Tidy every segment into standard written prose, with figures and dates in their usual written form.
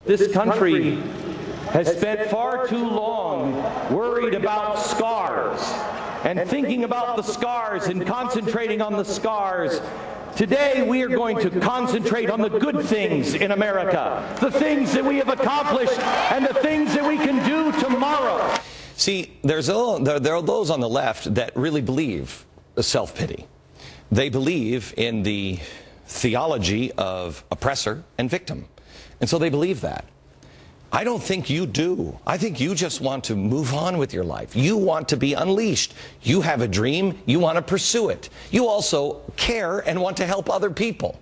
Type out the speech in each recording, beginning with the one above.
This country has spent far too long worried about scars and thinking about the scars and concentrating on the scars. Today we are going to concentrate on the good things in America, the things that we have accomplished and the things that we can do tomorrow. See, there are those on the left that really believe self-pity. They believe in the theology of oppressor and victim. And so they believe that. I don't think you do. I think you just want to move on with your life. You want to be unleashed. You have a dream. You want to pursue it. You also care and want to help other people.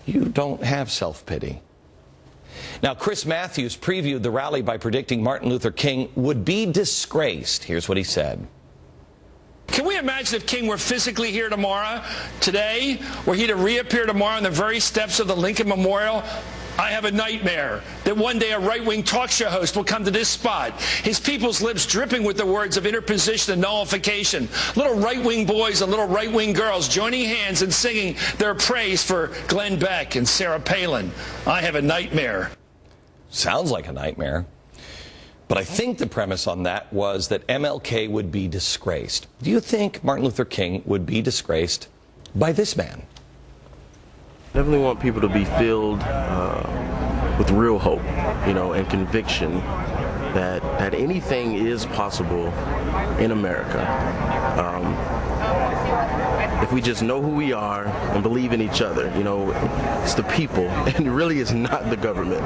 You don't have self-pity. Now, Chris Matthews previewed the rally by predicting Martin Luther King would be disgraced. Here's what he said. Can we imagine if King were physically here tomorrow, today, were he to reappear tomorrow on the very steps of the Lincoln Memorial? I have a nightmare that one day a right-wing talk show host will come to this spot, his people's lips dripping with the words of interposition and nullification, little right-wing boys and little right-wing girls joining hands and singing their praise for Glenn Beck and Sarah Palin. I have a nightmare. Sounds like a nightmare. But I think the premise on that was that MLK would be disgraced. Do you think Martin Luther King would be disgraced by this man? Definitely want people to be filled with real hope, and conviction that anything is possible in America. If we just know who we are and believe in each other, it's the people, and really it's not the government.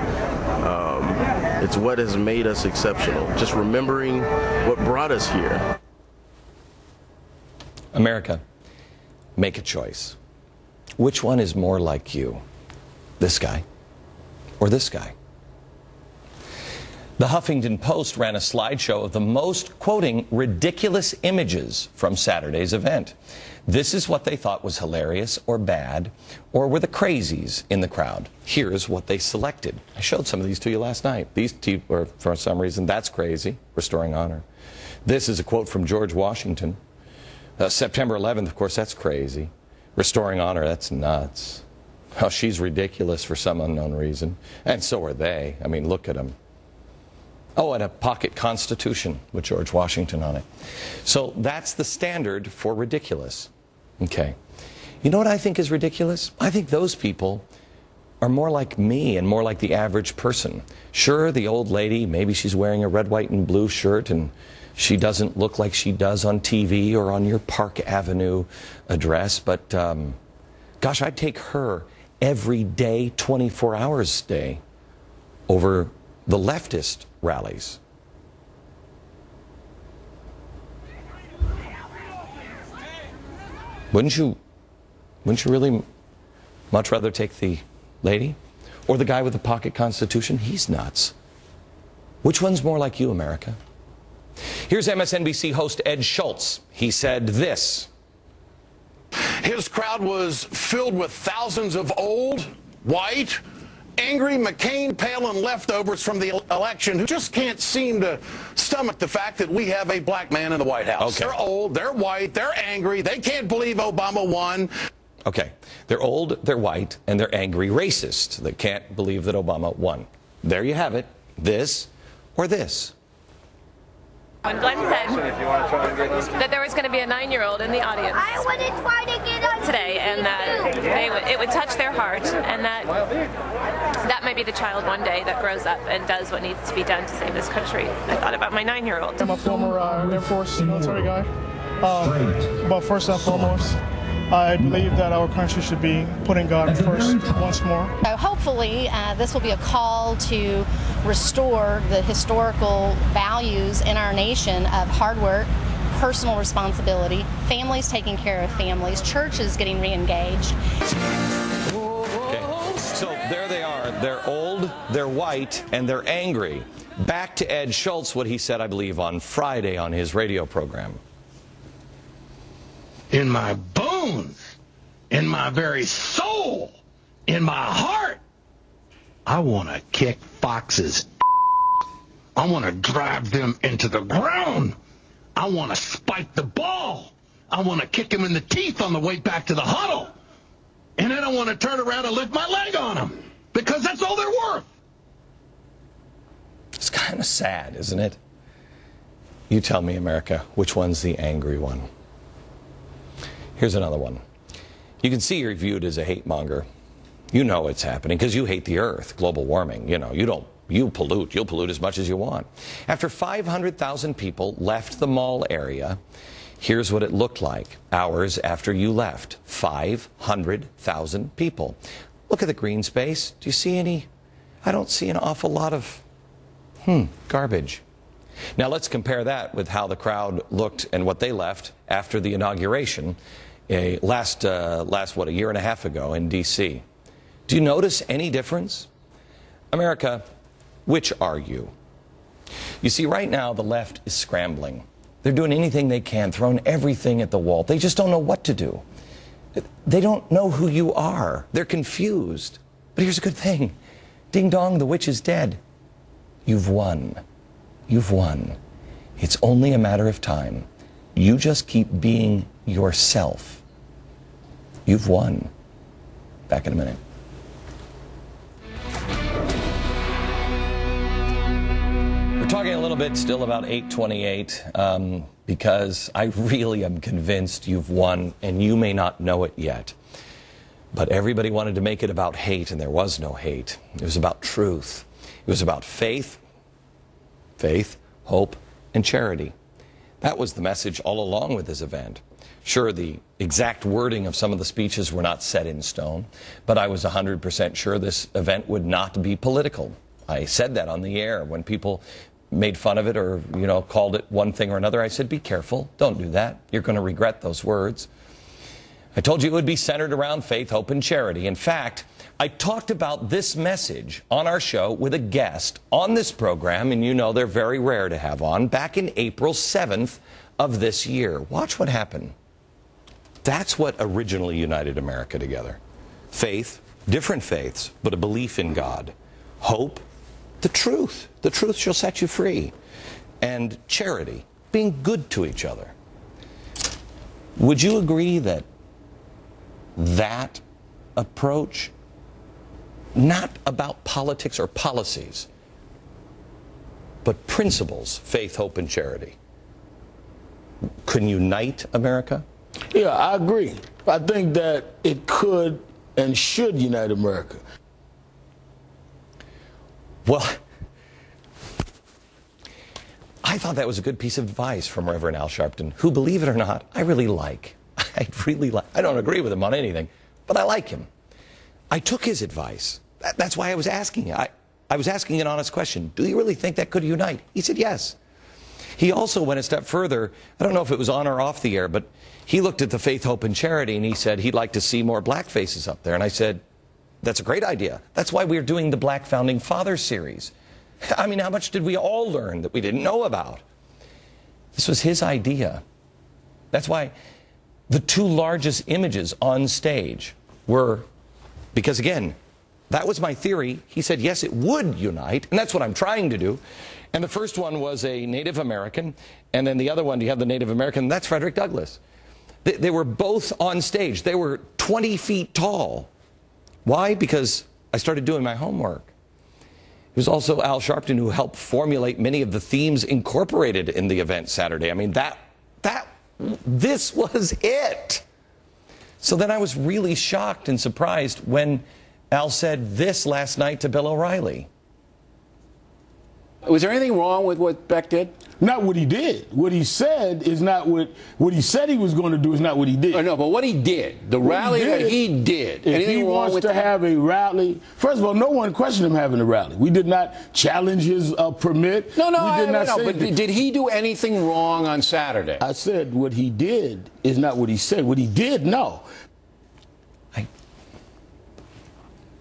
It's what has made us exceptional. Just remembering what brought us here. America, make a choice. Which one is more like you? This guy or this guy? The Huffington Post ran a slideshow of the most, quoting, ridiculous images from Saturday's event. This is what they thought was hilarious or bad, or were the crazies in the crowd. Here's what they selected. I showed some of these to you last night. These two were, for some reason, that's crazy, restoring honor. This is a quote from George Washington. September 11th, of course, that's crazy. Restoring honor, that's nuts. Oh, she's ridiculous for some unknown reason. And so are they. I mean, look at them. Oh, and a pocket constitution with George Washington on it. So that's the standard for ridiculous. Okay. You know what I think is ridiculous? I think those people are more like me and more like the average person. Sure, the old lady, maybe she's wearing a red, white, and blue shirt and she doesn't look like she does on TV or on your Park Avenue address, but gosh, I'd take her every day, 24 hours a day, over the leftist rallies. Wouldn't you really much rather take the lady or the guy with the pocket constitution? He's nuts. Which one's more like you, America? Here's MSNBC host Ed Schultz. He said this. His crowd was filled with thousands of old, white, angry McCain, Palin leftovers from the election who just can't seem to stomach the fact that we have a black man in the White House. Okay. They're old, they're white, they're angry, they can't believe Obama won. Okay, they're old, they're white, and they're angry racists. They can't believe that Obama won. There you have it. This or this. When Glenn said that there was going to be a 9-year-old in the audience today, and that it would touch their heart, and that might be the child one day that grows up and does what needs to be done to save this country. I thought about my 9-year-old. I'm a former Air Force military guy. But first and foremost, I believe that our country should be putting God first once more. So hopefully this will be a call to restore the historical values in our nation of hard work, personal responsibility, families taking care of families, churches getting re-engaged. Okay, so there they are. They're old, they're white, and they're angry. Back to Ed Schultz, what he said, I believe, on Friday on his radio program. In my bones, in my very soul, in my heart, I want to kick Fox's. I want to drive them into the ground. I want to spike the ball. I want to kick him in the teeth on the way back to the huddle. And then I want to turn around and lift my leg on him because that's all they're worth. kind of sad, isn't it? You tell me, America, which one's the angry one? Here's another one. You can see you're viewed as a hate monger. You know it's happening because you hate the earth, global warming. You know, you pollute. You'll pollute as much as you want. After 500,000 people left the mall area, here's what it looked like hours after you left. 500,000 people. Look at the green space. Do you see any? I don't see an awful lot of garbage. Now let's compare that with how the crowd looked and what they left after the inauguration last a year and a half ago in D.C. Do you notice any difference? America, which are you? You see, right now the left is scrambling. They're doing anything they can, throwing everything at the wall. They just don't know what to do. They don't know who you are. They're confused. But here's a good thing. Ding dong, the witch is dead. You've won. You've won. It's only a matter of time. You just keep being yourself. You've won. Back in a minute. We're talking a little bit still about 828 because I really am convinced you've won, and you may not know it yet. But everybody wanted to make it about hate, and there was no hate. It was about truth. It was about faith, hope, and charity. That was the message all along with this event. Sure, the exact wording of some of the speeches were not set in stone, but I was 100% sure this event would not be political. I said that on the air when people made fun of it or, called it one thing or another. I said, be careful. Don't do that. You're going to regret those words. I told you it would be centered around faith, hope, and charity. In fact, I talked about this message on our show with a guest on this program, and they're very rare to have on, back in April 7th of this year. Watch what happened. That's what originally united America together. Faith, different faiths, but a belief in God. Hope, the truth. The truth shall set you free. And charity, being good to each other. Would you agree that approach, not about politics or policies, but principles, faith, hope, and charity, can unite America? Yeah, I agree. I think that it could and should unite America. Well, I thought that was a good piece of advice from Reverend Al Sharpton, who, believe it or not, I really like. I don't agree with him on anything, but I like him. I took his advice. That's why I was asking. I was asking an honest question. Do you really think that could unite? He said yes. He also went a step further. I don't know if it was on or off the air, but he looked at the faith, hope, and charity, and he said he'd like to see more black faces up there. And I said, that's a great idea. That's why we're doing the Black Founding Fathers series. I mean, how much did we all learn that we didn't know about? This was his idea. That's why the two largest images on stage were, because again, that was my theory. He said, yes, it would unite, and that's what I'm trying to do. And the first one was a Native American, and then the other one, you have the Native American, that's Frederick Douglass. They were both on stage. They were 20 feet tall. Why? Because I started doing my homework. It was also Al Sharpton who helped formulate many of the themes incorporated in the event Saturday. I mean, this was it. So then I was really shocked and surprised when Al said this last night to Bill O'Reilly. Was there anything wrong with what Beck did? Not what he did. What he said is not what he said he was going to do is not what he did. Oh, no, but what he did, the rally that he did. If he wants to have a rally, first of all, no one questioned him having a rally. We did not challenge his permit. No, but did he do anything wrong on Saturday? I said what he did is not what he said. What he did, no.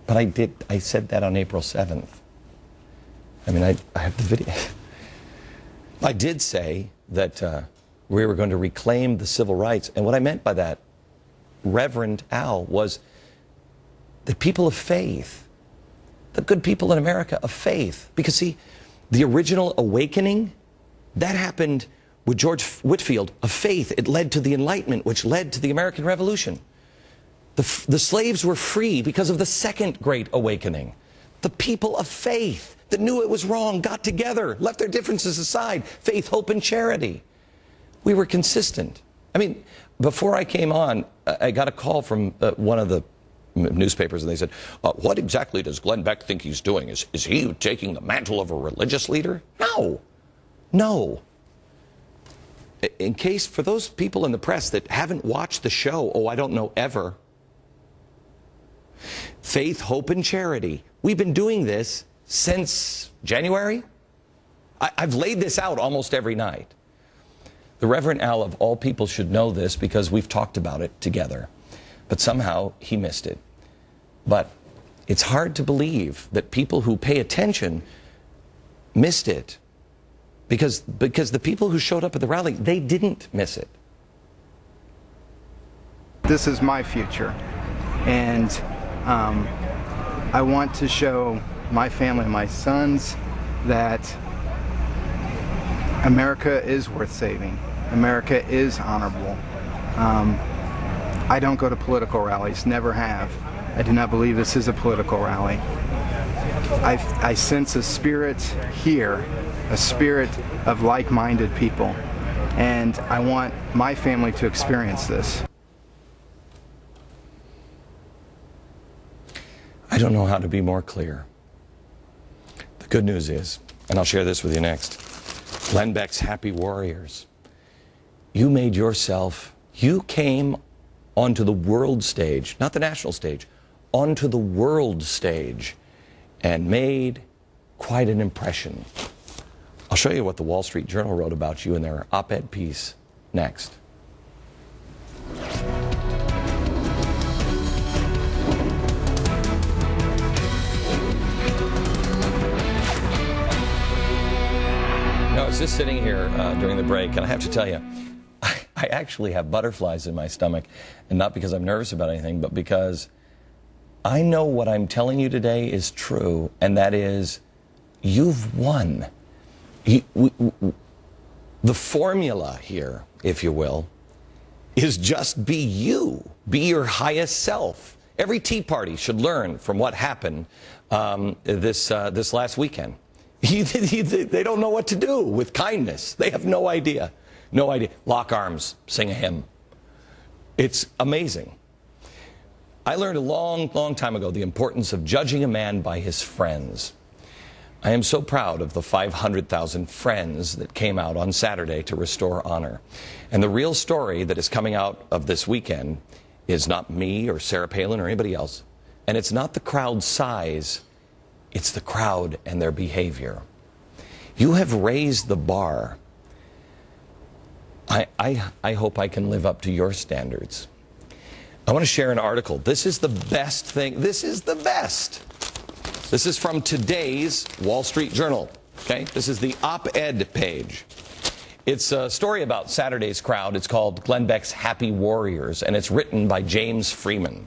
But I said that on April 7th. I mean, I have the video. I did say that we were going to reclaim the civil rights. And what I meant by that, Reverend Al, was the people of faith, the good people in America of faith. Because, see, the original awakening, that happened with George Whitefield of faith. It led to the Enlightenment, which led to the American Revolution. The slaves were free because of the Second Great Awakening. The people of faith that knew it was wrong, got together, left their differences aside. Faith, hope, and charity. We were consistent. I mean, before I came on, I got a call from one of the newspapers, and they said, what exactly does Glenn Beck think he's doing? Is he taking the mantle of a religious leader? No. No. In case, for those people in the press that haven't watched the show, I don't know ever. Faith, hope, and charity. We've been doing this since January. I've laid this out almost every night. The Reverend Al, of all people, should know this because we've talked about it together. But somehow he missed it. But it's hard to believe that people who pay attention missed it. Because the people who showed up at the rally, they didn't miss it. This is my future. And I want to show my family, my sons, that America is worth saving. America is honorable. I don't go to political rallies, never have. I do not believe this is a political rally. I sense a spirit here, a spirit of like-minded people, and I want my family to experience this. I don't know how to be more clear. The good news is, and I'll share this with you next, Glenn Beck's Happy Warriors. You made yourself, you came onto the world stage, not the national stage, onto the world stage, and made quite an impression. I'll show you what the Wall Street Journal wrote about you in their op-ed piece next. I was just sitting here during the break, and I have to tell you, I actually have butterflies in my stomach, and not because I'm nervous about anything, but because I know what I'm telling you today is true, and that is, you've won. The formula here, if you will, is just be you. Be your highest self. Every Tea Party should learn from what happened this last weekend. They don't know what to do with kindness. They have no idea. No idea. Lock arms, sing a hymn. It's amazing. I learned a long, long time ago the importance of judging a man by his friends. I am so proud of the 500,000 friends that came out on Saturday to restore honor. And the real story that is coming out of this weekend is not me or Sarah Palin or anybody else. And it's not the crowd size. It's the crowd and their behavior. You have raised the bar. I hope I can live up to your standards. I want to share an article. This is the best thing. This is the best. This is from today's Wall Street Journal. Okay? This is the op-ed page. It's a story about Saturday's crowd. It's called Glenn Beck's Happy Warriors, and it's written by James Freeman.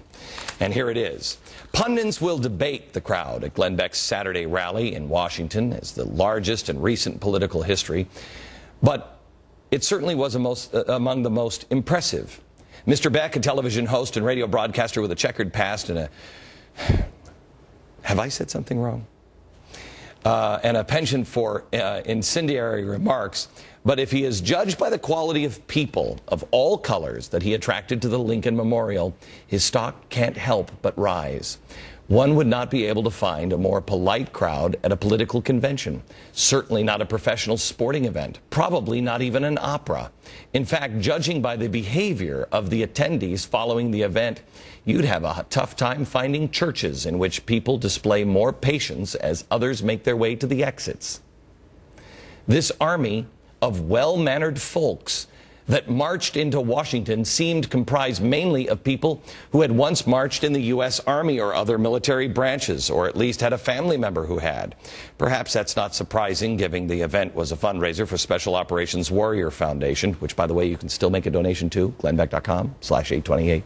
And here it is. Pundits will debate the crowd at Glenn Beck's Saturday rally in Washington as the largest in recent political history. But it certainly was among the most impressive. Mr. Beck, a television host and radio broadcaster with a checkered past and have I said something wrong? And a penchant for incendiary remarks. But if he is judged by the quality of people of all colors that he attracted to the Lincoln Memorial, his stock can't help but rise. One would not be able to find a more polite crowd at a political convention. Certainly not a professional sporting event. Probably not even an opera. In fact, judging by the behavior of the attendees following the event, you'd have a tough time finding churches in which people display more patience as others make their way to the exits. This army of well-mannered folks that marched into Washington seemed comprised mainly of people who had once marched in the U.S. Army or other military branches, or at least had a family member who had. Perhaps that's not surprising, given the event was a fundraiser for Special Operations Warrior Foundation, which, by the way, you can still make a donation to, glennbeck.com/828.